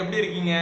எப்படி இருக்கீங்க?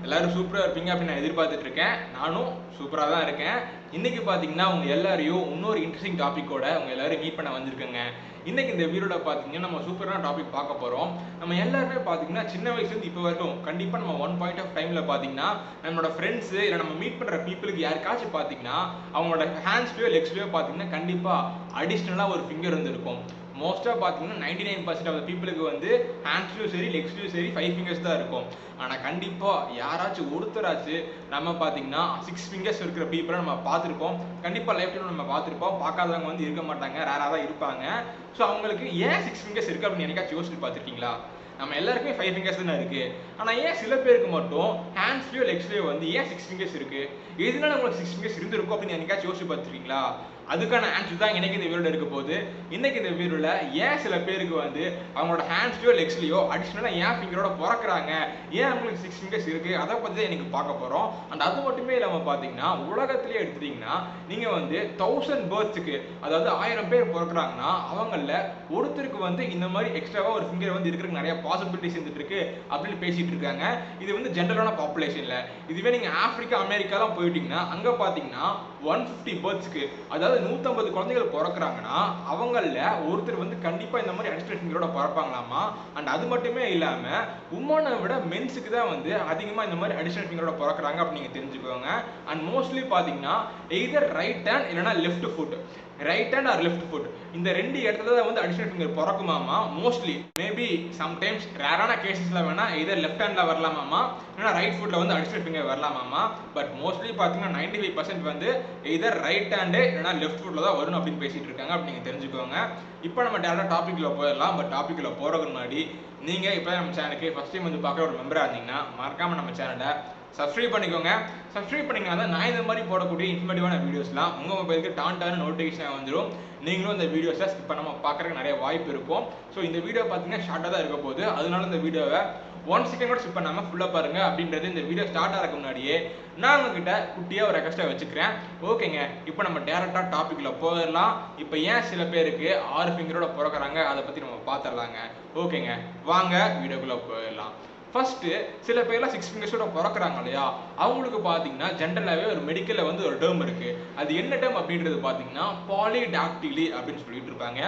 எல்லாரும் சூப்பரா இருப்பீங்க அப்படின்னு நான் எதிர்பார்த்துட்டு இருக்கேன். நானும் சூப்பரா தான் இருக்கேன். இன்னைக்கு பாத்தீங்கன்னா உங்க எல்லாரையும் இன்னொரு இன்ட்ரெஸ்டிங் டாபிக்கோட உங்க எல்லாரையும் மீட் பண்ண வந்திருக்கேங்க. இன்னைக்கு இந்த வீடியோல பாத்தீங்கன்னா நம்ம சூப்பரான டாபிக் பார்க்க போறோம். நம்ம எல்லாருமே பாத்தீங்கன்னா சின்ன வயசுல இருந்து இப்போ வரைக்கும் கண்டிப்பா நம்ம ஒன் பாயிண்ட் ஆஃப் டைம்ல பாத்தீங்கன்னா நம்மளோட ஃப்ரெண்ட்ஸ் இல்ல நம்ம மீட் பண்ற பீப்புளுக்கு யாருக்காச்சும் பாத்தீங்கன்னா அவங்களோட ஹேண்ட்ஸ்லயோ லெக்ஸ்லயோ பாத்தீங்கன்னா கண்டிப்பா அடிஷனலா ஒரு ஃபிங்கர் வந்து இருக்கும். மோஸ்டா பாத்தீங்கன்னா 99% ஆஃப் பீப்புளுக்கு வந்து ஹேண்ட்ஸ்லயும் சரி லெக்ஸ்லயும் சரி 5 ஃபிங்கர்ஸ் தான் இருக்கும். ஆனா கண்டிப்பா யாராச்சும் ஒருத்தராச்சு நம்ம பாத்தீங்கன்னா 6 ஃபிங்கர்ஸ் இருக்கிற பீப்புளை நம்ம பார்த்திருப்போம். கண்டிப்பா லைஃப் டைம்ல நம்ம பார்த்திருப்போம். பார்க்காதவங்க வந்து இருக்க மாட்டாங்க, ரேரா தான் இருப்பாங்க. ஸோ அவங்களுக்கு ஏன் 6 ஃபிங்கர்ஸ் இருக்கு அப்படின்னு என்னைக்காச்சும் யோசிச்சு பார்த்திருக்கீங்களா? நம்ம எல்லாருக்குமே 5 ஃபிங்கர்ஸ் தானே இருக்கு. ஆனா ஏன் சில பேருக்கு மட்டும் ஹேண்ட்ஸ்லயோ லெக்ஸ்லயோ வந்து ஏன் 6 ஃபிங்கர்ஸ் இருக்கு? எதனால உங்களுக்கு 6 ஃபிங்கர்ஸ் இருந்திருக்கும் அப்படின்னு என்னைக்காச்சும் யோசிச்சு பார்த்திருக்கீங்களா? அதுக்கான ஆன்சர் தான் இன்னைக்கு இந்த வீடியோல இருக்க போகுது. இன்னைக்கு இந்த வீடியோல ஏன் சில பேருக்கு வந்து அவங்களோட ஹேண்ட்ஸ்லயோ லெக்ஸ்லயோ அடிஷனலா ஏன் ஃபிங்கரோட பிறக்குறாங்க, ஏன் அவங்களுக்கு 6 ஃபிங்கர்ஸ் இருக்கு, அதை பத்தி தான் இன்னைக்கு பார்க்க போறோம். அண்ட் அது மட்டுமே இல்லாம பாத்தீங்கன்னா உலகத்திலேயே எடுத்துட்டீங்கன்னா நீங்க வந்து 1000 பேர்த்ஸ்க்கு, அதாவது 1000 பேர் பிறக்குறாங்கன்னா அவங்கள ஒருத்தருக்கு வந்து இந்த மாதிரி எக்ஸ்ட்ராவா ஒரு ஃபிங்கர் வந்து இருக்கிறதுக்கு நிறைய பாசிபிலிட்டிஸ் இருந்துட்டு இருக்கு அப்படின்னு பேசிட்டு இருக்காங்க. இது வந்து ஜென்ரலான பாப்புலேஷன்ல. இதுவே நீங்க ஆப்பிரிக்கா அமெரிக்காலாம் போயிட்டீங்கன்னா அங்க பாத்தீங்கன்னா 150 பேர்த்ஸ்க்கு, அதாவது 150 குழந்தைகள் பிறக்குறாங்கன்னா அவங்கள ஒருத்தர் வந்து கண்டிப்பா இந்த மாதிரி அடிஷனல் ஃபிங்கரோட பிறப்பாங்களாமா. அண்ட் அது மட்டுமே இல்லாம உமனை விட மென்ஸுக்கு தான் வந்து அதிகமா இந்த மாதிரி அடிஷனல் ஃபிங்கரோட பிறக்குறாங்க அப்படின்னு நீங்க தெரிஞ்சுக்கோங்க. அண்ட் மோஸ்ட்லி பாத்தீங்கன்னா எய்தர் ரைட் ஹேண்ட் இல்லைன்னா left foot, right hand or left foot, இந்த ரெண்டு இடத்துல தான் வந்து அடிஷனல் ஃபிங்கர் பிறக்குமாமா. மோஸ்ட்லி மேபி சம்டைம்ஸ் ரேரான கேசஸ்ல வேணா எய்தர் லெஃப்ட் ஹேண்ட்ல வரலாமாமா, இல்லைன்னா ரைட் ஃபுட்ல வந்து அடிஷனல் ஃபிங்கர் வரலாமாமா. பட் மோஸ்ட்லி பாத்தீங்கன்னா 95% வந்து எய்தர் ரைட் ஹேண்டு இல்லைன்னா லெஃப்ட் ஃபுட்ல தான் வரும் அப்படின்னு பேசிட்டு இருக்காங்க அப்படி நீங்க தெரிஞ்சுக்கோங்க. இப்போ நம்ம டேரக்டா டாபிக்ல போயிடலாம். பட் டாபிக்ல போறதுக்கு முன்னாடி நீங்க இப்போ நம்ம சேனலுக்கு ஃபர்ஸ்ட் டைம் வந்து பார்க்குற ஒரு மெம்பரா இருந்தீங்கன்னா மறக்காம நம்ம சேனலை சப்ஸ்கிரைப் பண்ணிக்கோங்க. சப்ஸ்கிரைப் பண்ணிங்கன்னா தான் நான் இந்த மாதிரி போடக்கூடிய இன்ஃபர்மேட்டிவான வீடியோஸ்லாம் உங்க மொபைலுக்கு டான்டான நோட்டிஃபிகேஷன் வந்துடும். நீங்களும் இந்த வீடியோஸை ஸ்கிப் பண்ணாம பார்க்கறதுக்கு நிறைய வாய்ப்பு இருக்கும். ஸோ இந்த வீடியோ பார்த்தீங்கன்னா ஷார்ட்டாக தான் இருக்க போகுது. அதனால இந்த வீடியோவை 1 செகண்ட் கூட ஸ்கிப் பண்ணாம ஃபுல்லா பாருங்க. அப்படின்றது இந்த வீடியோ ஸ்டார்ட் ஆகிறதுக்கு முன்னாடியே நான் உங்ககிட்ட குட்டியா ஒரு ரெக்வெஸ்ட்டை வச்சுக்கிறேன். ஓகேங்க, இப்போ நம்ம டேரக்டா டாபிக்ல போயிடலாம். இப்போ ஏன் சில பேருக்கு 6 ஃபிங்கரோட பிறக்குறாங்க அதை பத்தி நம்ம பார்த்துடலாங்க. ஓகேங்க, வாங்க வீடியோக்குள்ள போயிடலாம். ஃபர்ஸ்ட் சில பேர்லாம் 6 ஃபிங்கர்ஸோட பிறக்குறாங்க இல்லையா, அவங்களுக்கு பார்த்தீங்கன்னா ஜென்ரலாகவே ஒரு மெடிக்கல்ல வந்து ஒரு டேர்ம் இருக்கு. அது என்ன டேர்ம் அப்படின்றது பார்த்தீங்கன்னா பாலிடாக்டிலி அப்படின்னு சொல்லிட்டு இருப்பாங்க.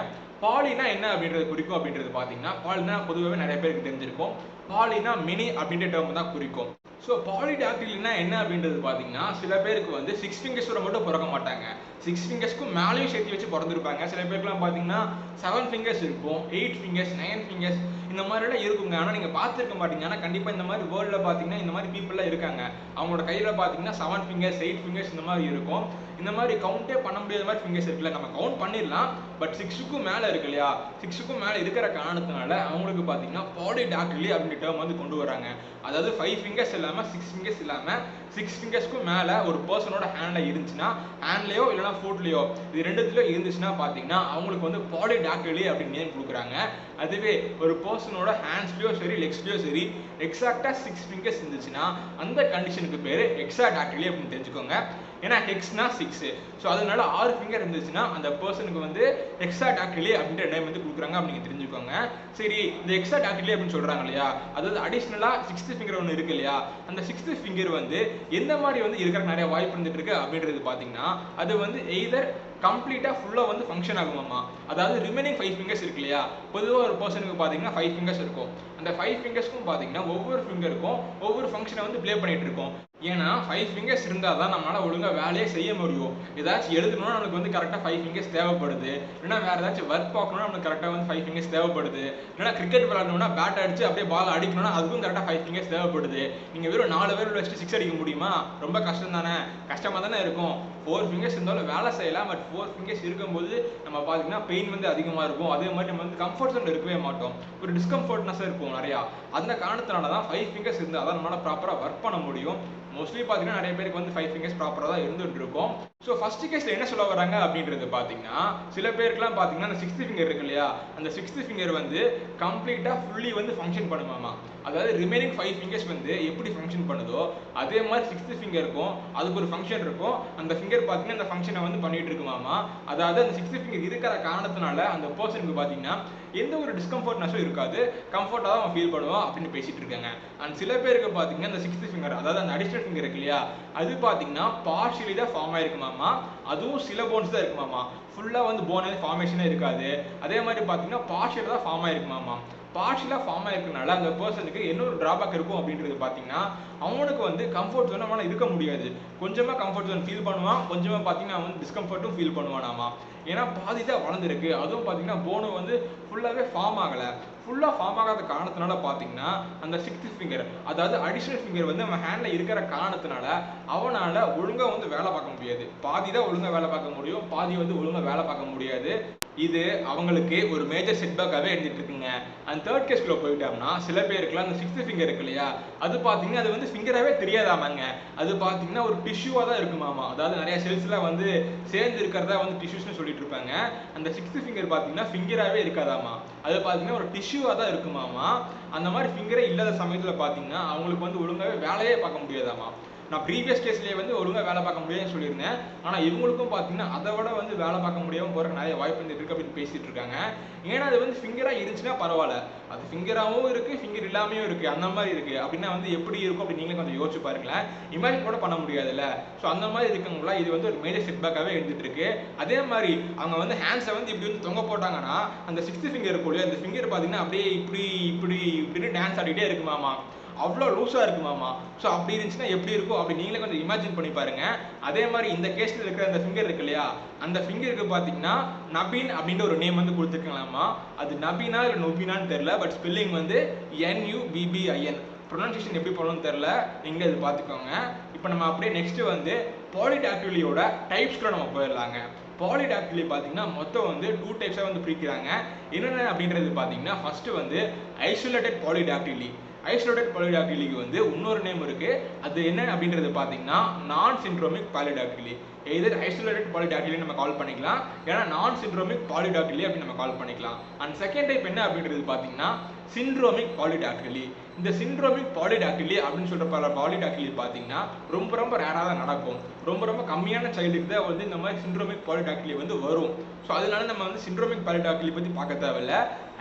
பாலினா என்ன அப்படின்றது குறிக்கும் அப்படின்றது பார்த்தீங்கன்னா, பாலினா பொதுவாகவே நிறைய பேருக்கு தெரிஞ்சிருக்கும். பாலினா மினி அப்படின்ற டேர்ம் தான் குறிக்கும். ஸோ பாலிடாக்டிலினா என்ன அப்படின்றது பார்த்தீங்கன்னா, சில பேருக்கு வந்து 6 ஃபிங்கர்ஸோட மட்டும் பிறக்க மாட்டாங்க, 6 ஃபிங்கர்ஸ்க்கும் மேலேயும் சேர்த்து வச்சு பிறந்திருப்பாங்க. சில பேருக்குலாம் பார்த்தீங்கன்னா 7 ஃபிங்கர்ஸ் இருக்கும், 8 ஃபிங்கர்ஸ், 9 ஃபிங்கர்ஸ் இந்த மாதிரிலாம் இருக்குங்க. ஆனால் நீங்கள் பார்த்துருக்க மாட்டீங்க. ஆனால் கண்டிப்பாக இந்த மாதிரி வேர்ல்டில் பார்த்தீங்கன்னா இந்த மாதிரி பீப்புளெலாம் இருக்காங்க. அவங்களோட கையில் பார்த்தீங்கன்னா 7 ஃபிங்கர்ஸ், 8 ஃபிங்கர்ஸ் இந்த மாதிரி இருக்கும். இந்த மாதிரி கவுண்டே பண்ண முடியாத மாதிரி ஃபிங்கர்ஸ் இருக்குல்ல, நம்ம கவுண்ட் பண்ணிடலாம். பட் 6க்கும் மேலே இருக்கு இல்லையா, 6க்கும் மேலே இருக்கிற காரணத்தினால அவங்களுக்கு பார்த்தீங்கன்னா பாலிடாக்டிலி அப்படின்ற டேர்ம் வந்து கொண்டு வராங்க. அதாவது 5 ஃபிங்கர்ஸ் இல்லாமல் 6 ஃபிங்கர்ஸ் இல்லாமல் 6 ஃபிங்கர்ஸ்க்கும் மேலே ஒரு பர்சனோட ஹேண்டில் இருந்துச்சுன்னா, ஹேண்ட்லேயோ இல்லைனா ஃபுட்லேயோ இது ரெண்டுத்துலையோ இருந்துச்சுன்னா பார்த்தீங்கன்னா அவங்களுக்கு வந்து பாலிடாக்டிலி அப்படின்னு நேம் கொடுக்குறாங்க. அதுவே ஒரு பர்சனோட ஹேண்ட்ஸ்லையோ சரி லெக்ஸ்லையோ சரி எக்ஸாக்டாக 6 ஃபிங்கர்ஸ் இருந்துச்சுன்னா அந்த கண்டிஷனுக்கு பேர் ஹெக்ஸாடாக்டிலி அப்படின்னு தெரிஞ்சுக்கோங்க. ஏன்னா ஹெக்ஸ்னா 6, ஸோ அதனால 6 ஃபிங்கர் இருந்துச்சுன்னா அந்த பர்சனுக்கு வந்து ஹெக்ஸாடாக்டிலி அப்படின்ற நேம் வந்து கொடுக்குறாங்க அப்படின்னு தெரிஞ்சுக்கோங்க. சரி, இந்த ஹெக்ஸாடாக்டிலி அப்படின்னு சொல்றாங்க இல்லையா, அதாவது அடிஷனலா 6th ஃபிங்கர் ஒன்று இருக்கு இல்லையா, அந்த 6th ஃபிங்கர் வந்து எந்த மாதிரி வந்து இருக்கிற நிறைய வாய்ப்பு இருந்துட்டு இருக்கு அப்படின்றது பார்த்தீங்கன்னா, அது வந்து எய்தர் கம்ப்ளீட்டா ஃபுல்லா வந்து ஃபங்க்ஷன் ஆகுமாமா. அதாவது ரிமைனிங் 5 ஃபிங்கர்ஸ் இருக்கு இல்லையா, பொதுவாக ஒரு பர்சனுக்கு பார்த்தீங்கன்னா 5 ஃபிங்கர்ஸ் இருக்கும். அந்த 5 ஃபிங்கர்ஸ்க்கும் பார்த்தீங்கன்னா ஒவ்வொரு ஃபிங்கருக்கும் ஒவ்வொரு ஃபங்க்ஷனை வந்து ப்ளே பண்ணிட்டு இருக்கோம். ஏன்னா 5 ஃபிங்கர்ஸ் இருந்தால் தான் நம்மளால ஒழுங்காக வேலையே செய்ய முடியும். ஏதாச்சும் எழுதணும்னா நமக்கு வந்து கரெக்டாக 5 ஃபிங்கர்ஸ் தேவைப்படுது, இல்லைன்னா வேற ஏதாச்சும் ஒர்க் பார்க்கணும்னா நமக்கு கரெக்டாக வந்து 5 ஃபிங்கர்ஸ் தேவைப்படுது, இல்லைன்னா கிரிக்கெட் விளையாடணும்னா பேட் அடிச்சு அப்படியே பால் அடிக்கணும்னா அதுக்கும் கரெக்டாக 5 ஃபிங்கர்ஸ் தேவைப்படுது. நீங்கள் வெறும் 4 பேர் வச்சுட்டு 6 அடிக்க முடியுமா? ரொம்ப கஷ்டம் தானே, கஷ்டமாக தானே இருக்கும். 4 ஃபிங்கர்ஸ் இருந்தாலும் வேலை செய்யலாம். பட் 4 ஃபிங்கர்ஸ் இருக்கும்போது நம்ம பார்த்தீங்கன்னா பெயின் வந்து அதிகமாக இருக்கும். அதே மாதிரி நம்ம வந்து கம்ஃபர்ட் ஜோன் இருக்கவே மாட்டோம், ஒரு டிஸ்கம்ஃபர்ட்னஸ் இருக்கும் நிறையா. அந்த காரணத்தினால தான் 5 ஃபிங்கர்ஸ் இருந்தால் தான் நம்மளால ப்ராப்பராக ஒர்க் பண்ண முடியும். மோஸ்ட்லி பார்த்தீங்கன்னா நிறைய பேருக்கு வந்து 5 ஃபிங்கர்ஸ் ப்ராப்பராக தான் இருந்துட்டு இருக்கும். ஸோ ஃபர்ஸ்ட் கேஸ்ல என்ன சொல்ல வராங்க அப்படின்றது பார்த்தீங்கன்னா, சில பேருக்குலாம் பார்த்தீங்கன்னா அந்த சிக்ஸ்த் ஃபிங்கர் இருக்கு இல்லையா, அந்த சிக்ஸ்த் ஃபிங்கர் வந்து கம்ப்ளீட்டா ஃபுல்லி வந்து ஃபங்க்ஷன் பண்ணுமாமா. அதாவது ரிமைனிங் 5 ஃபிங்கர்ஸ் வந்து எப்படி ஃபங்க்ஷன் பண்ணுதோ அதே மாதிரி சிக்ஸ்த் ஃபிங்கருக்கும் அதுக்கு ஒரு ஃபங்க்ஷன் இருக்கும். அந்த ஃபிங்கர் பார்த்தீங்கன்னா அந்த ஃபங்க்ஷனை வந்து பண்ணிட்டு இருக்குமாமா. அதாவது அந்த சிக்ஸ்த் ஃபிங்கர் இருக்கிற காரணத்தினால அந்த பர்சனுக்கு பார்த்தீங்கன்னா எந்த ஒரு டிஸ்கம்ஃபர்ட்னஸும் இருக்காது, கம்ஃபர்ட்டாக தான் அவன் ஃபீல் பண்ணுவான் அப்படின்னு பேசிட்டு இருக்காங்க. அண்ட் சில பேருக்கு பார்த்தீங்கன்னா அந்த சிக்ஸ்த் ஃபிங்கர், அதாவது அந்த அடிஷனல் ஃபிங்கர் இருக்கு இல்லையா, அது பார்த்தீங்கன்னா பார்ஷியலி தான் ஃபார்ம் ஆயிருக்குமாமா. அதுவும் சில போன்ஸ் தான் இருக்குமாமா, ஃபுல்லா வந்து போன் ஃபார்மேஷனே இருக்காது. அதே மாதிரி பார்த்தீங்கன்னா பார்ஷியலாக தான் ஃபார்ம் ஆயிருக்குமாமா. பார்ஷியலாக ஃபார்ம் ஆயிருக்கனால அந்த பர்சனுக்கு என்ன ஒரு டிராபேக் இருக்கும் அப்படின்றது பார்த்தீங்கன்னா, அவனுக்கு வந்து கம்ஃபர்ட் ஜோன் அவனால் இருக்க முடியாது. கொஞ்சமாக கம்ஃபர்ட் ஜோன் ஃபீல் பண்ணுவான், கொஞ்சமாக பார்த்தீங்கன்னா அவன் டிஸ்கம்ஃபர்ட்டும் ஃபீல் பண்ணுவானாமா. ஏன்னா பாதி தான் வளர்ந்துருக்கு, அதுவும் பார்த்தீங்கன்னா போனு வந்து ஃபுல்லாகவே ஃபார்ம் ஆகலை. ஃபுல்லாக ஃபார்ம் ஆகாத காரணத்தினால பார்த்தீங்கன்னா அந்த சிக்ஸ்த் ஃபிங்கர், அதாவது அடிஷனல் ஃபிங்கர் வந்து அவன் ஹேண்டில் இருக்கிற காரணத்தினால அவனால் ஒழுங்காக வந்து வேலை பார்க்க முடியாது. பாதி தான் ஒழுங்காக வேலை பார்க்க முடியும், பாதி வந்து ஒழுங்காக வேலை பார்க்க முடியாது. இது அவங்களுக்கு ஒரு மேஜர் செட்பேக்காகவே இருந்துட்டு இருக்குங்க. அண்ட் தேர்ட் கேஸ்க்குள்ள போயிட்டோம்னா சில பேருக்குலாம் அந்த சிக்ஸ்த் ஃபிங்கர் இருக்கு இல்லையா, அது பார்த்தீங்கன்னா அது வந்து ஃபிங்கராகவே தெரியாதாமாங்க. அது பார்த்தீங்கன்னா ஒரு டிஷ்யூவாக தான் இருக்குமாமா. அதாவது நிறைய செல்ஸ்லாம் வந்து சேர்ந்து இருக்கிறதா வந்து டிஷ்யூஸ்னு சொல்லிட்டு இருப்பாங்க. அந்த சிக்ஸ்த் ஃபிங்கர் பார்த்தீங்கன்னா ஃபிங்கராகவே இருக்காதாமா, அது பார்த்தீங்கன்னா ஒரு டிஷ்யூவாக தான் இருக்குமாமா. அந்த மாதிரி ஃபிங்கரே இல்லாத சமயத்தில் பார்த்தீங்கன்னா அவங்களுக்கு வந்து ஒழுங்காகவே வேலையே பார்க்க முடியாதாமா. நான் ப்ரீவியஸ் கேஸ்லேயே வந்து ஒழுங்காக வேலை பார்க்க முடியாதுன்னு சொல்லியிருந்தேன். ஆனால் இவங்களுக்கும் பார்த்தீங்கன்னா அதை விட வந்து வேலை பார்க்க முடியாமல் போகிற நிறைய வாய்ப்பு இருக்கு அப்படின்னு பேசிட்டு இருக்காங்க. ஏன்னா அது வந்து ஃபிங்கராக இருந்துச்சுன்னா பரவாயில்ல, அது ஃபிங்கராகவும் இருக்குது ஃபிங்கர் இல்லாமையும் இருக்குது, அந்த மாதிரி இருக்குது. அப்படின்னா வந்து எப்படி இருக்கும் அப்படின்னு நீங்களே கொஞ்சம் யோசிச்சு பாருங்களேன். இமேஜின் கூட பண்ண முடியாதுல்ல. ஸோ அந்த மாதிரி இருக்கவங்களா இது வந்து ஒரு மேஜர் செட்பேக்காகவே இருந்துட்டு இருக்கு. அதே மாதிரி அவங்க வந்து ஹேண்ட்ஸை வந்து இப்படி வந்து தொங்க போட்டாங்கன்னா அந்த சிக்ஸ்த் ஃபிங்கர் இருக்குள்ள அந்த ஃபிங்கர் பார்த்தீங்கன்னா அப்படியே இப்படி இப்படி இப்படின்னு டான்ஸ் ஆடிட்டே இருக்குமாமா, அவ்வளோ லூஸாக இருக்குமாமா. ஸோ அப்படி இருந்துச்சுன்னா எப்படி இருக்கும் அப்படி நீங்களே கொஞ்சம் இமேஜின் பண்ணி பாருங்க. அதே மாதிரி இந்த கேஸில் இருக்கிற அந்த ஃபிங்கர் இருக்கு இல்லையா, அந்த ஃபிங்கருக்கு பார்த்தீங்கன்னா நபீன் அப்படின்ற ஒரு நேம் வந்து கொடுத்துருக்கலாமா. அது நபீனா இல்லை நொபீனான்னு தெரில, பட் ஸ்பெல்லிங் வந்து NUBBIN. ப்ரொனன்சியேஷன் எப்படி பண்ணணும்னு தெரில, நீங்களே இது பார்த்துக்கோங்க. இப்போ நம்ம அப்படியே நெக்ஸ்ட் வந்து பாலிடாக்டிலியோட டைப்ஸ்க்குள்ள நம்ம போயிடலாங்க. பாலிடாக்டிலி பார்த்தீங்கன்னா மொத்தம் வந்து 2 டைப்ஸாக வந்து பிரிக்கிறாங்க. என்னென்ன அப்படின்றது பார்த்தீங்கன்னா ஃபர்ஸ்ட் வந்து ஐசோலேட்டட் பாலிடாக்டிலி. ஐசோலேட்டட் பாலிடாக்டிலிக்கு வந்து இன்னொரு நேம் இருக்கு, அது என்ன அப்படின்றது பார்த்தீங்கன்னா நான் சிண்ட்ரோமிக் பாலிடாக்டிலி. எதர் ஐசோலேட்டட் பாலிடாக்டிலி நம்ம கால் பண்ணிக்கலாம், ஏன்னா நான் சிண்ட்ரோமிக் பாலிடாக்டிலி அப்படின்னு நம்ம கால் பண்ணிக்கலாம். அண்ட் செகண்ட் டைப் என்ன அப்படின்றது பார்த்தீங்கன்னா சிண்ட்ரோமிக் பாலிடாக்டிலி. இந்த சிண்ட்ரோமிக் பாலிடாக்டிலி அப்படின்னு சொல்ற பல பாலிடாக்டிலி பார்த்தீங்கன்னா ரொம்ப ரொம்ப ரேராக தான் நடக்கும். ரொம்ப கம்மியான சைல்டுக்கு தான் வந்து இந்த மாதிரி சிண்ட்ரோமிக் பாலிடாக்டிலி வந்து வரும். ஸோ அதனால நம்ம வந்து சிண்ட்ரோமிக் பாலிடாக்டிலி பற்றி பார்க்க தேவையில்ல.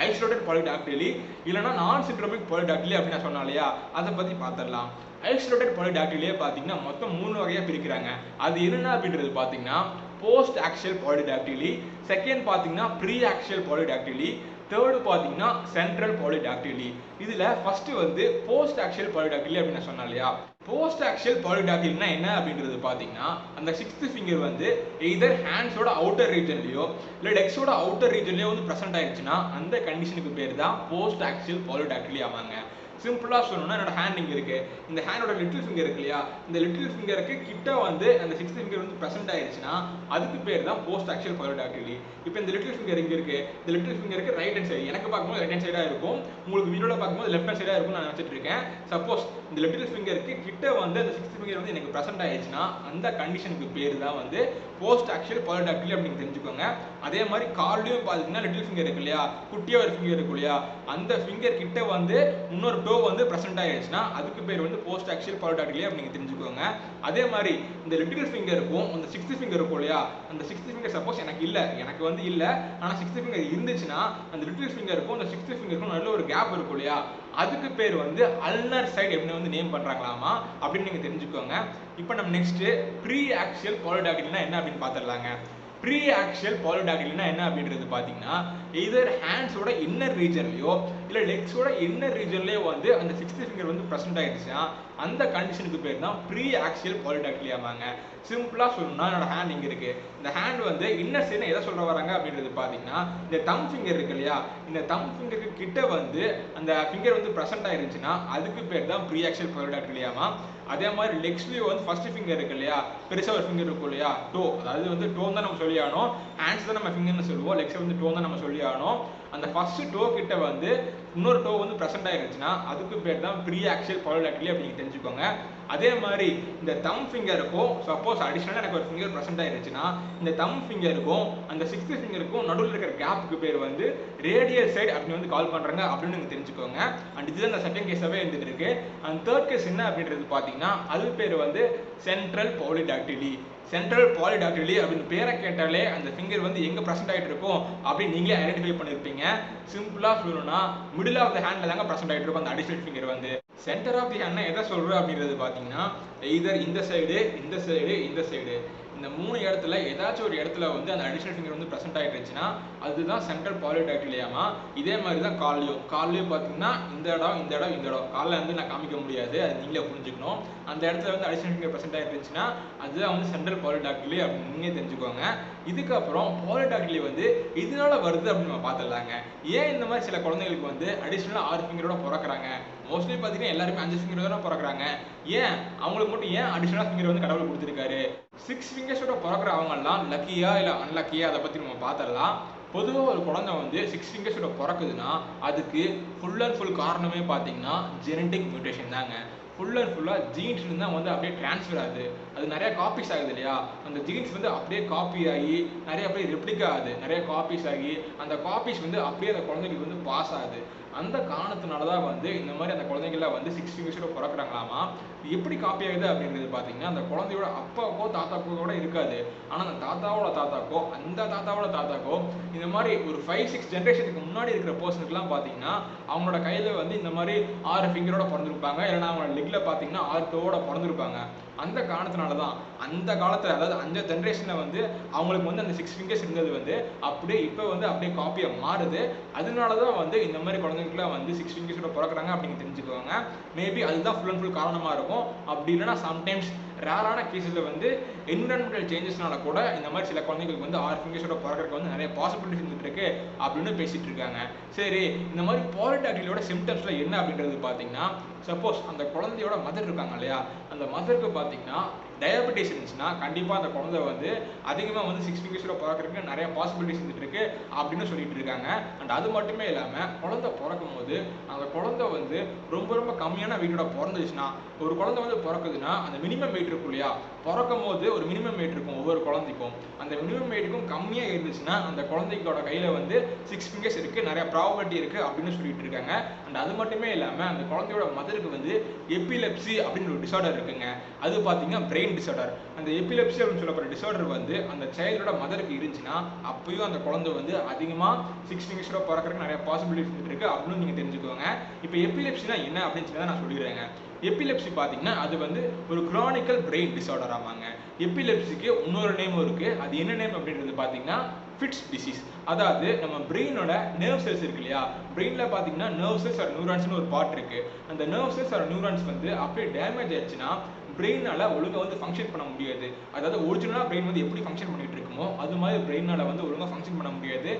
ஐசோலேட்டட் பாலிடாக்டிலி இல்லைனா நான் சிண்ட்ரோமிக் பாலிடாக்டிலி அப்படின்னு நான் சொன்னேன் இல்லையா, அதை பற்றி பார்த்துடலாம். ஐசோலேட்டட் பாலிடாக்டிலியே பார்த்தீங்கன்னா மொத்தம் 3 வகையாக பிரிக்கிறாங்க. அது என்னென்ன அப்படின்றது பார்த்தீங்கன்னா போஸ்ட் ஆக்சியல் பாலிடாக்டிலி, செகண்ட் பார்த்தீங்கன்னா ப்ரீ ஆக்சியல் பாலிடாக்டிலி, தேர்டு பார்த்தீங்கன்னா சென்ட்ரல் பாலிடாக்டிலி. இதில் ஃபர்ஸ்ட் வந்து போஸ்ட் ஆக்சியல் பாலிடாக்டிலி அப்படின்னு நான் சொன்னேன் இல்லையா. போஸ்ட் ஆக்சியல் பாலிடாக்டிலினா என்ன அப்படின்றது பார்த்தீங்கன்னா அந்த சிக்ஸ்த் ஃபிங்கர் வந்து எய்தர் ஹேண்ட்ஸோட அவுட்டர் ரீஜன்லையோ இல்லை லெக்ஸோட அவுட்டர் ரீஜன்லையோ வந்து ப்ரெசென்ட் ஆயிடுச்சுன்னா அந்த கண்டிஷனுக்கு பேர் தான் போஸ்ட் ஆக்சியல் பாலிடாக்டிலி ஆமாங்க. சிம்பிளாக சொல்லணும்னா என்னோட ஹேண்ட் இங்கே இருக்கு, இந்த ஹேண்டோட லிட்டில் ஃபிங்கர் இருக்கு இல்லையா, இந்த லிட்டில் ஃபிங்கருக்கு கிட்ட வந்து அந்த சிக்ஸ்த் ஃபிங்கர் வந்து ப்ரெசென்ட் ஆயிடுச்சுன்னா அதுக்கு பேர் தான் போஸ்ட் ஆக்சியல் பாலிடாக்டிலி. இப்போ இந்த லிட்டில் ஃபிங்கர் இங்கே இருக்கு, இந்த லிட்டில் ஃபிங்கருக்கு ரைட் ஹேண்ட் சைடு, எனக்கு பார்க்கும்போது ரைட் ஹேண்ட் சைடாக இருக்கும், உங்களுக்கு வீடியோவில் பார்க்கும்போது லெஃப்ட் ஹேண்ட் சைடாக இருக்கும்னு நான் நினச்சிட்டு இருக்கேன். சப்போஸ் இந்த லிட்டில் ஃபிங்கருக்கு கிட்ட வந்து அந்த சிக்ஸ்த் ஃபிங்கர் வந்து எனக்கு ப்ரெசென்ட் ஆயிடுச்சுன்னா அந்த கண்டிஷனுக்கு பேர் தான் வந்து போஸ்ட் ஆக்சியல் பாலிடாக்டிலி அப்படின்னு தெரிஞ்சுக்கோங்க. அதே மாதிரி கால்லையும் பார்த்தீங்கன்னா லிட்டில் ஃபிங்கர் இருக்கு இல்லையா, குட்டியாக ஒரு ஃபிங்கர் இருக்கு இல்லையா, அந்த ஃபிங்கர் கிட்ட வந்து இன்னொரு டோ வந்து ப்ரெசென்ட் ஆயிடுச்சுன்னா அதுக்கு பேர் வந்து போஸ்ட் ஆக்சியல் பாலிடாக்டிலி அப்படின்னு தெரிஞ்சுக்கோங்க. அதே மாதிரி இந்த லிட்டில் ஃபிங்கருக்கும் அந்த சிக்ஸ்த் ஃபிங்கர் இருக்கும் இல்லையா, அந்த சிக்ஸ்த் ஃபிங்கர் சப்போஸ் எனக்கு வந்து இல்லை, ஆனால் சிக்ஸ்த் ஃபிங்கர் இருந்துச்சுன்னா அந்த லிட்டில் ஃபிங்கருக்கும் அந்த சிக்ஸ்த் ஃபிங்கருக்கும் நல்ல ஒரு கேப் இருக்கும் இல்லையா, அதுக்கு பேர் வந்து அல்னர் சைடு எப்படின்னு வந்து நேம் பண்றாங்களாமா அப்படின்னு நீங்க தெரிஞ்சுக்கோங்க. இப்போ நம்ம நெக்ஸ்ட் ப்ரீ ஆக்சியல் பாலிடாக்டிலினா என்ன அப்படின்னு பார்த்துடலாங்க. ப்ரீ ஆக்சியல் பாலிடாக்டிலினா என்ன அப்படின்றது பார்த்தீங்கன்னா எய்தர் ஹேண்ட்ஸோட இன்னர் ரீஜன்லையோ இல்லை லெக்ஸோட இன்னர் ரீஜன்லேயோ வந்து அந்த சிக்ஸ்த் ஃபிங்கர் வந்து ப்ரெசென்ட் ஆயிடுச்சுன்னா அந்த கண்டிஷனுக்கு பேர் தான் ப்ரீ ஆக்சியல் பாலிடாக்டிலி ஆமாங்க. சிம்பிளாக சொல்லணும்னா என்னோட ஹேண்ட் இங்கே இருக்கு, இந்த ஹேண்ட் வந்து இன்னர் சைடு எதை சொல்ல வராங்க அப்படின்றது பார்த்தீங்கன்னா இந்த தம் ஃபிங்கர் இருக்கு இல்லையா, இந்த தம் ஃபிங்கருக்கு கிட்ட வந்து அந்த ஃபிங்கர் வந்து ப்ரெசென்ட் ஆயிருந்துச்சுன்னா அதுக்கு பேர் தான் ப்ரீ ஆக்சியல் பாலிடாக்டிலி ஆமா. அதே மாதிரி லெக்ஸ்லயும் வந்து ஃபர்ஸ்ட் ஃபிங்கர் இருக்கு இல்லையா, பெருசா ஒரு ஃபிங்கர் இருக்கும் இல்லையா, டோ, அதாவது வந்து டோ தான் நம்ம சொல்லி ஆகணும், ஹேண்ட்ஸ் தான் நம்ம ஃபிங்கர்னு சொல்லுவோம், லெக்ஸ் வந்து டோ தான் நம்ம சொல்லி ஆகணும். அந்த ஃபர்ஸ்ட் டோ கிட்ட வந்து இன்னொரு டோ வந்து ப்ரெசென்ட் ஆயிருச்சுன்னா அதுக்கு பேர் தான் ப்ரீ ஆக்சியல் பாலிடாக்டிலி அப்படின்னு தெரிஞ்சுக்கோங்க. அதே மாதிரி இந்த தம் ஃபிங்கருக்கும் சப்போஸ் அடிஷனலாக எனக்கு ஒரு ஃபிங்கர் ப்ரெசென்ட் ஆயிருச்சுன்னா இந்த தம் ஃபிங்கருக்கும் அந்த 6th ஃபிங்கருக்கும் நடுவில் இருக்கிற கேப்புக்கு பேர் வந்து ரேடியல் சைடு அப்படின்னு வந்து கால் பண்ணுறாங்க அப்படின்னு நீங்கள் தெரிஞ்சுக்கோங்க. அண்ட் இதுதான் இந்த செகண்ட் கேஸாகவே இருந்துட்டு இருக்கு. அண்ட் தேர்ட் கேஸ் என்ன அப்படின்றது பார்த்தீங்கன்னா அது பேர் வந்து சென்ட்ரல் பாலிடாக்டிலி. சென்ட்ரல் பாலிடாக்டிலி அப்படின்னு பேரை கேட்டாலே அந்த ஃபிங்கர் வந்து எங்கே ப்ரெசென்ட் ஆகிட்டு இருக்கும் அப்படின்னு நீங்களே ஐடென்டிஃபை பண்ணியிருப்பீங்க. சிம்பிளாக சொல்லணும்னா மிடில் ஆஃப் த ஹேண்டில் தாங்க ப்ரெசென்ட் ஆகிட்டு இருக்கும் அந்த அடிஷனல் ஃபிங்கர் வந்து. சென்டர் ஆஃப் தி ஹேண்ட் எதை சொல்கிறோம் அப்படின்றது பார்த்தீங்கன்னா எய்தர் இந்த சைடு இந்த சைடு இந்த சைடு இந்த 3 இடத்துல ஏதாச்சும் ஒரு இடத்துல வந்து அந்த அடிஷனல் ஃபிங்கர் வந்து ப்ரெசென்ட் ஆகிட்டுருச்சுன்னா அதுதான் சென்ட்ரல் பாலிடாக்டிலியாமா. இதே மாதிரி தான் கால்லையும் பார்த்தீங்கன்னா இந்த இடம் இந்த இடம் இந்த இடம் காலில் வந்து நான் காமிக்க முடியாது, அது நீங்களே புரிஞ்சுக்கணும். அந்த இடத்துல வந்து அடிஷனல் ஃபிங்கர் ப்ரெசென்ட் ஆகிட்டுருச்சுன்னா அதுதான் வந்து சென்ட்ரல் பாலிடாக்டிலி அப்படின்னு நீங்கள் தெரிஞ்சுக்கோங்க. இதுக்கப்புறம் பாலிடாக்டிலி வந்து இதனால வருது அப்படின்னு நம்ம பார்த்துடலாங்க. ஏன் இந்த மாதிரி சில குழந்தைகளுக்கு வந்து அடிஷனலாக 6 ஃபிங்கரோட பிறக்கிறாங்க? மோஸ்ட்லி பார்த்தீங்கன்னா எல்லாருமே 5 ஃபிங்கரோட தான் பிறக்கிறாங்க. ஏன் அவங்களுக்கு மட்டும் ஏன் அடிஷனலாக ஃபிங்கர் வந்து கடவுள் கொடுத்துருக்காரு? 6 ஃபிங்கர்ஸோட பிறக்கிற அவங்கெல்லாம் லக்கியா இல்லை அன்லக்கியா அதை பற்றி நம்ம பார்த்துடலாம். பொதுவாக ஒரு குழந்தை வந்து 6 ஃபிங்கர்ஸோட பிறக்குதுன்னா அதுக்கு ஃபுல் அண்ட் ஃபுல் காரணமே பார்த்தீங்கன்னா ஜெனட்டிக் மியூட்டேஷன் தாங்க. ஃபுல் அண்ட் ஃபுல்லாக ஜீன்ஸ்லேருந்து தான் வந்து அப்படியே ட்ரான்ஸ்ஃபர் ஆகுது. அது நிறைய காப்பீஸ் ஆகுது இல்லையா, அந்த ஜீன்ஸ் வந்து அப்படியே காப்பி ஆகி நிறைய அப்படியே ரெப்ளிகா ஆகுது, நிறைய காப்பீஸ் ஆகி அந்த காப்பீஸ் வந்து அப்படியே அந்த குழந்தைக்கு வந்து பாஸ் ஆகுது. அந்த காரணத்தினால தான் வந்து இந்த மாதிரி அந்த குழந்தைங்களாம் வந்து 6 ஃபிங்கர்ஸோட பிறக்கிறாங்களாமா. எப்படி காப்பி ஆகுது அப்படின்றது பார்த்தீங்கன்னா அந்த குழந்தையோட அப்பாவுக்கோ தாத்தாக்கோ கூட இருக்காது. ஆனால் அந்த தாத்தாவோட தாத்தாக்கோ அந்த தாத்தாவோட தாத்தாக்கோ இந்த மாதிரி ஒரு 5-6 ஜென்ரேஷனுக்கு முன்னாடி இருக்கிற பர்சனுக்குலாம் பார்த்தீங்கன்னா அவங்களோட கையில் வந்து இந்த மாதிரி 6 ஃபிங்கரோட பிறந்திருப்பாங்க, இல்லைன்னா அவங்களோட லெக்கில் பார்த்தீங்கன்னா 6 டோவோட பிறந்திருப்பாங்க. அந்த காரணத்தினால தான் அந்த காலத்தில் அதாவது அந்த ஜென்ரேஷனில் வந்து அவங்களுக்கு வந்து அந்த 6 ஃபிங்கர்ஸ் இருந்தது வந்து அப்படியே இப்போ வந்து அப்படியே காப்பியாக மாறுது. அதனால தான் வந்து இந்த மாதிரி குழந்தைங்களுக்குலாம் வந்து 6 ஃபிங்கர்ஸோட பிறக்கிறாங்க அப்படின்னு தெரிஞ்சுக்குவாங்க. மேபி அதுதான் ஃபுல் அண்ட் ஃபுல் காரணமாக இருக்கும். அப்படி இல்லைன்னா சம்டைம்ஸ் ரேரான கேஸில் வந்து என்விரான்மெண்டல் சேஞ்சஸ்னால கூட இந்த மாதிரி சில குழந்தைங்களுக்கு வந்து 6 ஃபிங்கர்ஸோட பிறக்கிறதுக்கு வந்து நிறைய பாசிபிலிட்டிஸ் இருந்துட்டு இருக்கு அப்படின்னு பேசிட்டு இருக்காங்க. சரி, இந்த மாதிரி பாலிடாக்டிலியோட சிம்டம்ஸ்ல என்ன அப்படின்றது பார்த்தீங்கன்னா சப்போஸ் அந்த குழந்தையோட மதர் இருக்காங்க இல்லையா, அந்த மதருக்கு பார்த்தீங்கன்னா டயபெட்டிஸ் இருந்துச்சுன்னா கண்டிப்பாக அந்த குழந்தை வந்து அதிகமாக வந்து 6 ஃபிங்கர்ஸோட பிறக்கிறதுக்கு நிறைய பாசிபிலிட்டிஸ் இருந்துட்டு இருக்கு அப்படின்னு சொல்லிட்டு இருக்காங்க. அண்ட் அது மட்டுமே இல்லாமல் குழந்தை பிறக்கும் போது அந்த குழந்தை வந்து ரொம்ப ரொம்ப கம்மியான வெயிட்டோட பிறந்துச்சுன்னா, ஒரு குழந்தை வந்து பிறக்குதுன்னா அந்த மினிமம் வெயிட் இருக்கும் இல்லையா, பிறக்கும் போது ஒரு மினிமம் வெயிட் இருக்கும் ஒவ்வொரு குழந்தைக்கும். அந்த மினிமம் வெயிட்டுக்கும் கம்மியாக இருந்துச்சுன்னா அந்த குழந்தைக்கோட கையில் வந்து 6 ஃபிங்கர்ஸ் இருக்குது, நிறைய ப்ராபபிலிட்டி இருக்குது அப்படின்னு சொல்லிட்டு இருக்காங்க. அண்ட் அது மட்டுமே இல்லாமல் அந்த குழந்தையோட மதருக்கு வந்து எபிலெப்சி அப்படின்னு ஒரு டிசார்டர் இருக்குங்க. அது பார்த்தீங்கன்னா பிரெயின் டிசார்டர். அந்த எபிலெப்சி அப்படின்னு சொல்லப்படுற டிசார்டர் வந்து அந்த சைல்டோட மதருக்கு இருந்துச்சுன்னா அப்பயும் அந்த குழந்தை வந்து அதிகமாக 6 ஃபிங்கர்ஸோட பிறக்கிறதுக்கு நிறைய பாசிபிலிட்டிஸ் இருக்குது அப்படின்னு நீங்கள் தெரிஞ்சுக்கோங்க. இப்போ எபிலெப்சினா என்ன அப்படின்னு சொல்லி நான் சொல்லிடுறேங்க. எபிலெப்சி பார்த்தீங்கன்னா அது வந்து ஒரு கிரானிக்கல் பிரெயின் டிசார்டர் ஆமாங்க. எபிலெப்சிக்கு இன்னொரு நேமும் இருக்குது. அது என்ன நேம் அப்படின்றது பார்த்தீங்கன்னா ஃபிட்ஸ் டிசீஸ். அதாவது நம்ம பிரெயினோட நர்வ் செல்ஸ் இருக்கு இல்லையா, பிரெயினில் பார்த்தீங்கன்னா நர்வ் செல்ஸ் ஆர் நியூரான்ஸ்னு ஒரு பார்ட் இருக்குது. அந்த நர்வ் செல்ஸ் ஆர் நியூரான்ஸ் வந்து அப்படியே டேமேஜ் ஆயிடுச்சுன்னா பிரெயினால ஒழுங்காக வந்து ஃபங்க்ஷன் பண்ண முடியாது. அதாவது ஒரிஜினலாக பிரெயின் வந்து எப்படி ஃபங்க்ஷன் பண்ணிட்டு இருக்குமோ அது மாதிரி பிரெயினால வந்து ஒழுங்காக ஃபங்க்ஷன் பண்ண முடியாது.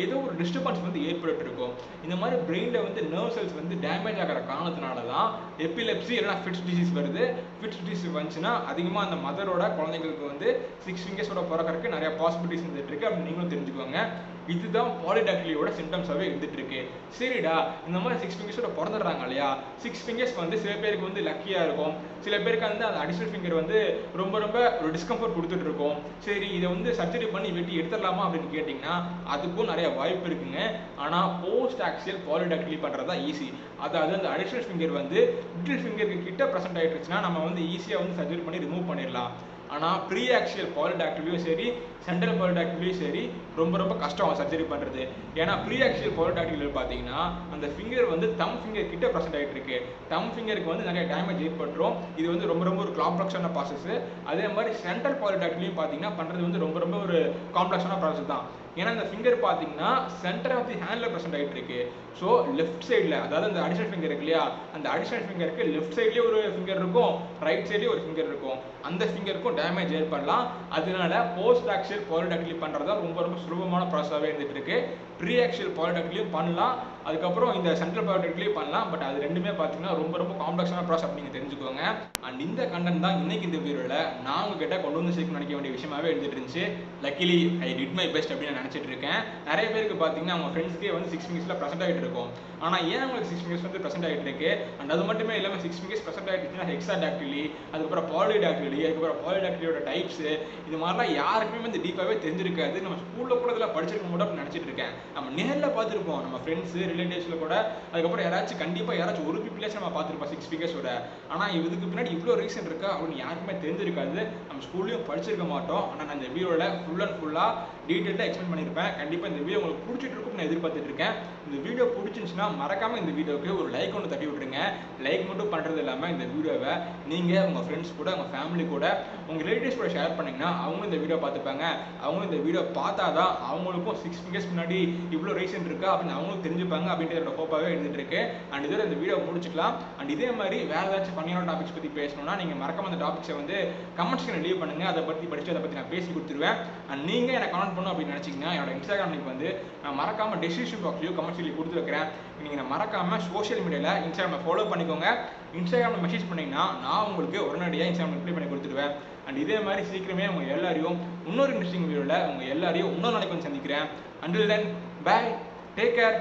ஏதோ ஒரு டிஸ்டர்பன்ஸ் வந்து ஏற்பட்டு இருக்கும். இந்த மாதிரி பிரெயினில் வந்து நர்வ் செல்ஸ் வந்து டேமேஜ் ஆகிற காரணத்தினால தான் எபிலெப்சி இல்லைனா ஃபிட்ஸ் டிசீஸ் வருது. ஃபிட்ஸ் டிசீஸ் வந்துச்சுன்னா அதிகமாக அந்த மதரோட குழந்தைங்களுக்கு வந்து 6 ஃபிங்கர்ஸோட பிறக்கிறதுக்கு நிறைய பாசிபிலிட்டிஸ் இருந்துட்டு இருக்கு அப்படின்னு நீங்களும் தெரிஞ்சுக்கோங்க. இதுதான் பாலிடாக்டிலியோட சிம்டம்ஸாகவே இருந்துட்டு இருக்கு. சரிடா, இந்த மாதிரி 6 ஃபிங்கர்ஸோட பிறந்துடுறாங்க இல்லையா, 6 ஃபிங்கர்ஸ் வந்து சில பேருக்கு வந்து லக்கியாக இருக்கும், சில பேருக்கு வந்து அந்த அடிஷனல் ஃபிங்கர் வந்து ரொம்ப ரொம்ப ஒரு டிஸ்கம்ஃபர்ட் கொடுத்துட்டு இருக்கும். சரி, இதை வந்து சர்ஜரி பண்ணி வெட்டி எடுத்துடலாமா அப்படின்னு கேட்டிங்கன்னா அதுக்கும் நிறைய வாய்ப்பு இருக்குங்க. ஆனால் போஸ்ட் ஆக்சியல் பாலிடாக்டிலி பண்ணுறது தான் ஈஸி. அதாவது அந்த அடிஷனல் ஃபிங்கர் வந்து லிட்டில் ஃபிங்கருக்கு கிட்ட ப்ரெசென்ட் ஆகிட்டுருச்சுன்னா நம்ம வந்து ஈஸியாக வந்து சர்ஜரி பண்ணி ரிமூவ் பண்ணிடலாம். ஆனால் ப்ரீ ஆக்சியல் பாலிடாக்டிலியும் சரி சென்ட்ரல் பாலிடாக்டிலியும் சரி ரொம்ப ரொம்ப கஷ்டம் சர்ஜரி பண்ணுறது. ஏன்னா ப்ரீ ஆக்சியல் பாலிடாக்டிலில் பார்த்தீங்கன்னா அந்த ஃபிங்கர் வந்து தம் ஃபிங்கர் கிட்ட ப்ரெசென்ட் ஆகிட்டு இருக்கு. தம் ஃபிங்கருக்கு வந்து நிறைய டேமேஜ் ஏற்பட்டுரும். இது வந்து ரொம்ப ரொம்ப ஒரு காம்ப்ளெக்ஸான ப்ராசஸ். அதே மாதிரி சென்ட்ரல் பாலிடாக்டிலியும் பார்த்தீங்கன்னா பண்ணுறது வந்து ரொம்ப ரொம்ப ஒரு காம்ப்ளெக்ஸான ப்ராசஸ் தான். ஏன்னா இந்த ஃபிங்கர் பார்த்தீங்கன்னா centre of the handle present ஆகிட்டு இருக்கு. ஸோ லெஃப்ட் சைடில் அதாவது அந்த அடிஷனல் ஃபிங்கர் இருக்கு இல்லையா, அந்த அடிஷனல் ஃபிங்கருக்கு லெஃப்ட் சைட்லேயே ஒரு ஃபிங்கர் இருக்கும், ரைட் சைட்லேயே ஒரு ஃபிங்கர் இருக்கும். அந்த ஃபிங்கருக்கும் டேமேஜ் ஏற்படலாம். அதனால போஸ்ட் ஆக்சியல் பாலிடாக்டிலி பண்ணுறதா ரொம்ப ரொம்ப சுலபமான ப்ராசஸாகவே இருந்துட்டு இருக்கு. ப்ரீ ஆக்சியல் பாலிடாக்டிலியும் பண்ணலாம், அதுக்கப்புறம் இந்த சென்ட்ரல் பாலிடாக்டிலையும் பண்ணலாம். பட் அது ரெண்டுமே பார்த்தீங்கன்னா ரொம்ப ரொம்ப காம்ப்ளெக்ஸான ப்ராசஸ் அப்படின்னு தெரிஞ்சுக்கோங்க. அண்ட் இந்த கண்டென்ட் தான் இன்னைக்கு இந்த வீடியோவில் நான் உங்ககிட்ட கொண்டு வந்து சேர்க்கணும்னு நினைக்க வேண்டிய விஷயமாவே இருந்துட்டு இருந்துச்சு. Luckily I did my best அப்படின்னு நான் நினச்சிட்டு இருக்கேன். நிறைய பேருக்கு பார்த்தீங்கன்னா அவங்க ஃப்ரெண்ட்ஸ்க்கே வந்து 6 ஃபிங்கர்ஸில் ப்ரெசென்ட் ஆகிட்டு இருக்கும். ஆனால் ஏன் உங்களுக்கு 6 ஃபிங்கர்ஸ் வந்து ப்ரெசென்ட் ஆகிட்டு இருக்கு? அண்ட் அது மட்டுமே இல்லாமல் 6 ஃபிங்கர்ஸ் ப்ரெசென்ட் ஆகிட்டுச்சுன்னா ஹெக்ஸாடாக்டிலி, அதுக்கப்புறம் பாலிடாக்டிலி, அதுக்கப்புறம் பாலிடாக்டிலியோட டைப்ஸ், இது மாதிரிலாம் யாருக்குமே வந்து டீப்பாகவே தெரிஞ்சிருக்காது. நம்ம ஸ்கூலில் கூட இதில் படிச்சிருக்க மட்டும் அப்படின்னு நினச்சிட்டு இருக்கேன். நம்ம நேரில் பார்த்துருப்போம், நம்ம ஃப்ரெண்ட்ஸு ரிலேட்டிவ்ஸில் கூட, அதுக்கப்புறம் கண்டிப்பாக யாராச்சும் ஒரு பீப்புளாச்சும் நம்ம பார்த்துருப்போம் 6 ஃபிங்கர்ஸோட. ஆனால் இதுக்கு பின்னாடி இவ்வளோ ரீசன் இருக்கா அப்படின்னு யாருக்குமே தெரிஞ்சிருக்காது. நம்ம ஸ்கூல்லையும் படிச்சிருக்க மாட்டோம். ஆனால் நான் இந்த வீடியோவில் ஃபுல் அண்ட் ஃபுல்லாக டீட்டெயிலாக எக்ஸ்பிளைன் பண்ணியிருப்பேன். கண்டிப்பாக இந்த வீடியோ உங்களுக்கு பிடிச்சிட்டு இருக்கும் நான் எதிர்பார்த்துட்டு இருக்கேன். இந்த வீடியோ பிடிச்சிருந்துச்சுன்னா மறக்காமல் இந்த வீடியோவுக்கு ஒரு லைக் ஒன்று தட்டி விட்டுருங்க. லைக் மட்டும் பண்ணுறது இல்லாமல் இந்த வீடியோவை நீங்கள் உங்கள் ஃப்ரெண்ட்ஸ் கூட, உங்கள் ஃபேமிலி கூட, உங்கள் ரிலேட்டிவ்ஸ் கூட ஷேர் பண்ணிங்கன்னா அவங்களும் இந்த வீடியோ பார்த்துப்பாங்க. அவங்களும் இந்த வீடியோ பார்த்தா தான் அவங்களுக்கும் 6 ஃபிங்கர்ஸ் முன்னாடி இவ்வளோ ரீசன் இருக்கா அப்படின்னு அவங்களும் தெரிஞ்சுப்பாங்க அப்படின்ற ஹோப்பாகவே இருந்துட்டு இருக்கு. அண்ட் இதோட இந்த வீடியோ முடிச்சுக்கலாம். அண்ட் இதே மாதிரி வேறு ஏதாச்சும் ஃபன்னியான டாபிக்ஸ் பற்றி பேசணும்னா நீங்கள் மறக்காம அந்த டாபிக்ஸை வந்து கமெண்ட் செக்ஷனில் லீவ் பண்ணுங்க. அதை பற்றி படிச்சு அதை பற்றி நான் பேசி கொடுத்துருவேன். அண்ட் நீங்கள் எனக்கு கமெண்ட் பண்ணணும் அப்படின்னு நினச்சிங்கன்னா என்னோட இன்ஸ்டாகிராம் லிங்க் வந்து நான் மறக்காமல் டிஸ்கிரிப்ஷன் பாக்ஸ்லையும் கமெண்ட் சொல்லி கொடுத்து வைக்கிறேன். நீங்கள் நான் மறக்காமல் சோஷியல் மீடியாவில் இன்ஸ்டாகிராமை ஃபாலோ பண்ணிக்கோங்க. இன்ஸ்டாகிராமில் மெசேஜ் பண்ணிங்கன்னா நான் உங்களுக்கு உடனடியாக இன்ஸ்டாகிராம் ரிப்ளை பண்ணி கொடுத்துருவேன். அண்ட் இதே மாதிரி சீக்கிரமே உங்கள் எல்லாரையும் இன்னொரு இன்ட்ரெஸ்டிங் வீடியோவில் உங்கள் எல்லாரையும் இன்னொரு நாளைக்கு வந்து சந்திக்கிறேன். Until then, bye, take care.